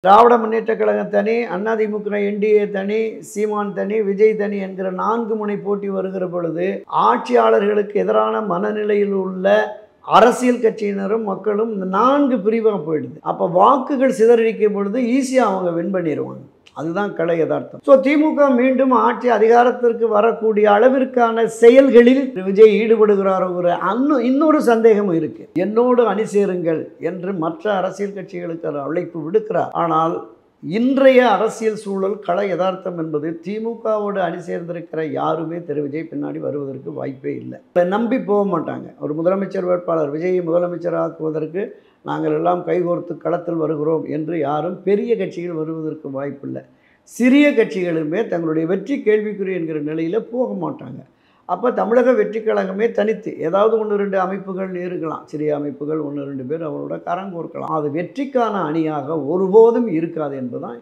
திராவிட முன்னேற்றக் கழகம் தனி, அதிமுக என்டிஏ தனி, சீமான் தனி, விஜய் தனி என்கிற 4 முனை போட்டி வருகிற பொழுது ஆட்சியாளர்களுக்கு எதிரான மனநிலையில் உள்ள அரசியல் கட்சியினரும் மக்களும் இந்த 4 பிரிவாக போயிடுது. அப்போ வாக்குகள் சிதறடிக்கும் பொழுது ஈஸியாக அவங்க வின் பண்ணிடுவாங்க. அதுதான் கள யதார்த்தம். ஸோ திமுக மீண்டும் ஆட்சி அதிகாரத்திற்கு வரக்கூடிய அளவிற்கான செயல்களில் விஜய் ஈடுபடுகிறாரோங்கிற இன்னொரு சந்தேகமும் இருக்கு. என்னோடு அணி சேருங்கள் என்று மற்ற அரசியல் கட்சிகளுக்கு அழைப்பு விடுக்கிறார். ஆனால் இன்றைய அரசியல் சூழல் கள யதார்த்தம் என்பது திமுகவோடு அணி சேர்ந்திருக்கிற யாருமே திரு விஜய் பின்னாடி வருவதற்கு வாய்ப்பே இல்லை. நம்பி போக மாட்டாங்க. ஒரு முதலமைச்சர் வேட்பாளர் விஜயை முதலமைச்சராக்குவதற்கு நாங்கள் எல்லாம் கைகோர்த்து களத்தில் வருகிறோம் என்று யாரும் பெரிய கட்சிகள் வருவதற்கு வாய்ப்பில்லை. சிறிய கட்சிகளுமே தங்களுடைய வெற்றி கேள்விக்குறி என்கிற நிலையில் போக மாட்டாங்க. அப்போ தமிழக வெற்றி கழகமே தனித்து ஏதாவது 1-2 அமைப்புகள் இருக்கலாம். சிறிய அமைப்புகள் 1-2 பேர் அவரோட கரங்கோர்க்கலாம். அது வெற்றிக்கான அணியாக ஒருபோதும் இருக்காது என்பதுதான்